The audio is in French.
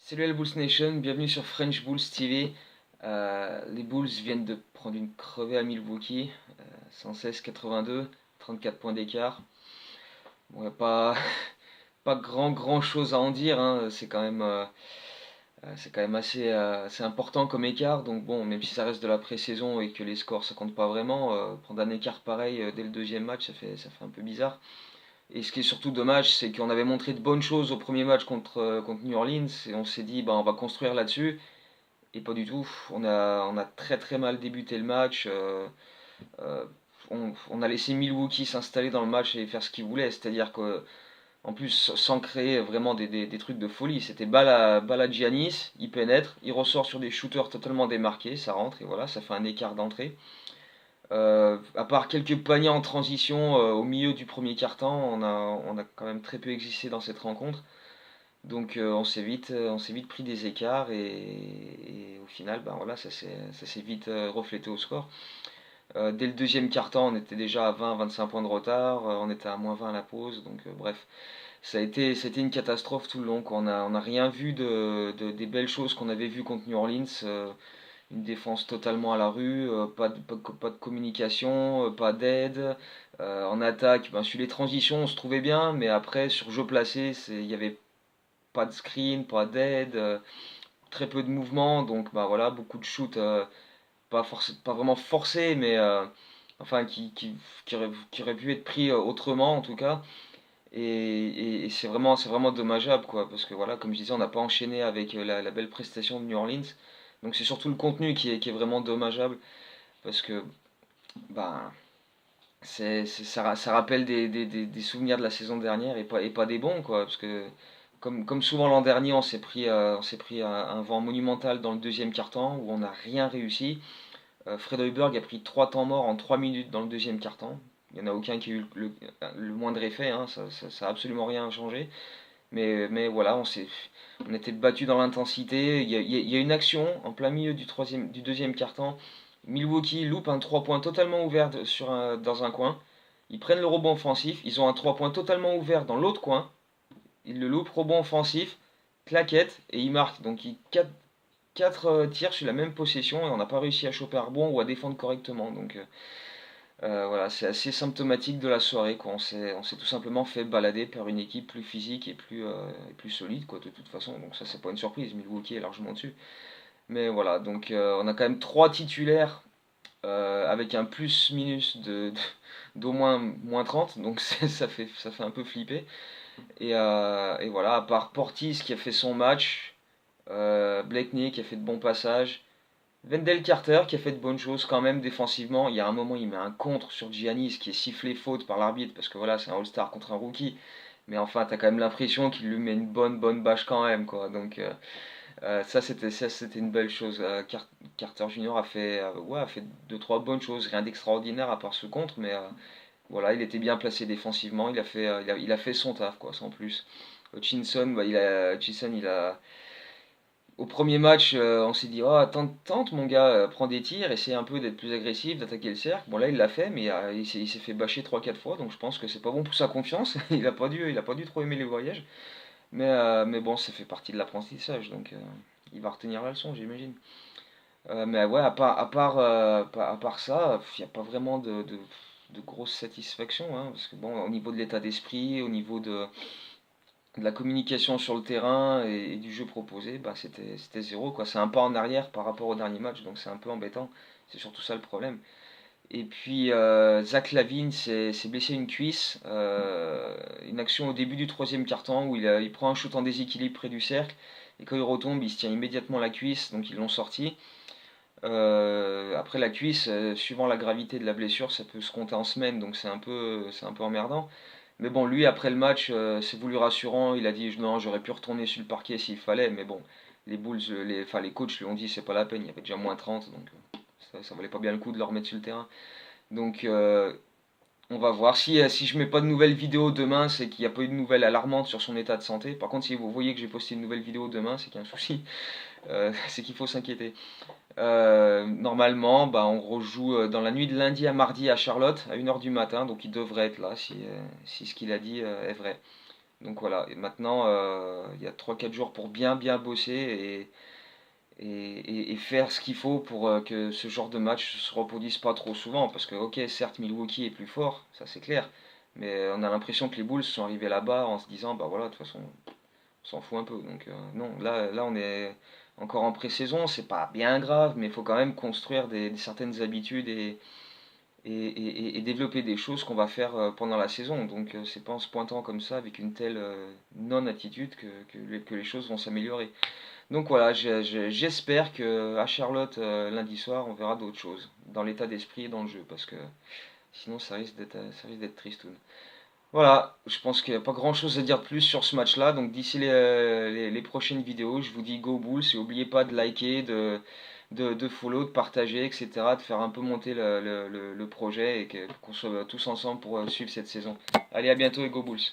Salut la Bulls Nation, bienvenue sur French Bulls TV. Les Bulls viennent de prendre une crevée à Milwaukee, 116-82, 34 points d'écart. Bon, y a pas, pas grand chose à en dire, hein. C'est quand même assez important comme écart. Donc bon, même si ça reste de la pré-saison et que les scores ça compte pas vraiment, prendre un écart pareil dès le deuxième match, ça fait un peu bizarre. Et ce qui est surtout dommage, c'est qu'on avait montré de bonnes choses au premier match contre New Orleans et on s'est dit, bah, on va construire là-dessus. Et pas du tout. On a très très mal débuté le match. Euh, on a laissé Milwaukee s'installer dans le match et faire ce qu'il voulait. C'est-à-dire qu'en plus, sans créer vraiment des trucs de folie. C'était balle à Giannis, il pénètre, il ressort sur des shooters totalement démarqués, ça rentre et voilà, ça fait un écart d'entrée. À part quelques paniers en transition au milieu du premier quart-temps, on a quand même très peu existé dans cette rencontre. Donc on s'est vite pris des écarts et au final, ben voilà, ça s'est vite reflété au score. Dès le deuxième quart-temps, on était déjà à 20-25 points de retard, on était à -20 à la pause, donc bref, ça a été une catastrophe tout le long, quoi. On a rien vu des belles choses qu'on avait vues contre New Orleans, une défense totalement à la rue, pas de communication, pas d'aide. En attaque, ben, sur les transitions, on se trouvait bien, mais après, sur jeu placé, il y avait pas de screen, pas d'aide, très peu de mouvement, donc bah voilà, beaucoup de shoots pas vraiment forcés, mais enfin qui auraient pu être pris autrement en tout cas. Et c'est vraiment dommageable quoi, parce que voilà, comme je disais, on n'a pas enchaîné avec la belle prestation de New Orleans. Donc c'est surtout le contenu qui est vraiment dommageable, parce que bah, ça rappelle des souvenirs de la saison dernière et pas des bons, quoi. Parce que, comme souvent l'an dernier, on s'est pris un vent monumental dans le deuxième quart-temps où on n'a rien réussi. Fred Hoiberg a pris 3 temps morts en 3 minutes dans le deuxième quart-temps. Il n'y en a aucun qui a eu le moindre effet, hein, ça a absolument rien changé. Mais voilà, on était battu dans l'intensité. Il y a une action en plein milieu du deuxième quart-temps. Milwaukee loupe un 3 points totalement ouvert dans un coin. Ils prennent le rebond offensif. Ils ont un 3 points totalement ouvert dans l'autre coin. Ils le loupent, rebond offensif, claquette, et ils marquent. Donc 4 tirs sur la même possession et on n'a pas réussi à choper un rebond ou à défendre correctement. Donc voilà, c'est assez symptomatique de la soirée, quoi. On s'est tout simplement fait balader par une équipe plus physique et plus solide, quoi, de toute façon. Donc ça, c'est pas une surprise. Milwaukee est largement dessus. Mais voilà, donc on a quand même 3 titulaires avec un plus-minus d'au moins 30. Donc ça fait un peu flipper. Et voilà, à part Portis qui a fait son match, Blakeney qui a fait de bons passages, Wendell Carter qui a fait de bonnes choses quand même défensivement. Il y a un moment, il met un contre sur Giannis qui est sifflé faute par l'arbitre parce que voilà, c'est un All-Star contre un rookie. Mais enfin, t'as quand même l'impression qu'il lui met une bonne bâche quand même, quoi. Donc ça c'était une belle chose. Carter Junior a fait 2-3 bonnes choses, rien d'extraordinaire à part ce contre, mais voilà, il était bien placé défensivement. Il a fait son taf, quoi, sans plus. Hutchinson, bah, au premier match, on s'est dit, oh, tente mon gars, prends des tirs, essaie un peu d'être plus agressif, d'attaquer le cercle. Bon, là, il l'a fait, mais il s'est fait bâcher 3-4 fois, donc je pense que c'est pas bon pour sa confiance. Il a pas dû trop aimer les voyages. Mais bon, ça fait partie de l'apprentissage, donc il va retenir la leçon, j'imagine. Mais ouais, à part ça, il n'y a pas vraiment de grosse satisfaction, hein, parce que bon, au niveau de l'état d'esprit, au niveau de la communication sur le terrain et du jeu proposé, bah c'était zéro, quoi. C'est un pas en arrière par rapport au dernier match, donc c'est un peu embêtant. C'est surtout ça le problème. Et puis Zach LaVine s'est blessé une cuisse, une action au début du troisième quart-temps où il prend un shoot en déséquilibre près du cercle et quand il retombe, il se tient immédiatement la cuisse, donc ils l'ont sorti. Après la cuisse, suivant la gravité de la blessure, ça peut se compter en semaines, donc c'est un peu emmerdant. Mais bon, lui, après le match, c'est voulu rassurant. Il a dit non, j'aurais pu retourner sur le parquet s'il fallait. Mais bon, les Bulls, enfin, les coachs lui ont dit c'est pas la peine. Il y avait déjà -30, donc ça valait pas bien le coup de le remettre sur le terrain. Donc, on va voir. Si je mets pas de nouvelles vidéos demain, c'est qu'il n'y a pas eu de nouvelles alarmantes sur son état de santé. Par contre, si vous voyez que j'ai posté une nouvelle vidéo demain, c'est qu'il y a un souci. C'est qu'il faut s'inquiéter. Normalement, bah, on rejoue dans la nuit de lundi à mardi à Charlotte à 1h du matin, donc il devrait être là si ce qu'il a dit est vrai. Donc voilà, et maintenant, il y a 3 4 jours pour bien bien bosser et faire ce qu'il faut pour que ce genre de match se reproduise pas trop souvent. Parce que, ok, certes, Milwaukee est plus fort, ça c'est clair, mais on a l'impression que les Bulls sont arrivés là-bas en se disant, bah voilà, de toute façon, on s'en fout un peu. Donc non, là on est encore en pré-saison, c'est pas bien grave, mais il faut quand même construire certaines habitudes et développer des choses qu'on va faire pendant la saison. Donc c'est pas en se pointant comme ça avec une telle non-attitude que les choses vont s'améliorer. Donc voilà, j'espère que à Charlotte lundi soir, on verra d'autres choses dans l'état d'esprit et dans le jeu, parce que sinon ça risque d'être tristoun. Voilà, je pense qu'il n'y a pas grand chose à dire de plus sur ce match-là. Donc d'ici les prochaines vidéos, je vous dis go Bulls et n'oubliez pas de liker, de follow, de partager, etc. De faire un peu monter le projet et qu'on soit tous ensemble pour suivre cette saison. Allez, à bientôt et go Bulls!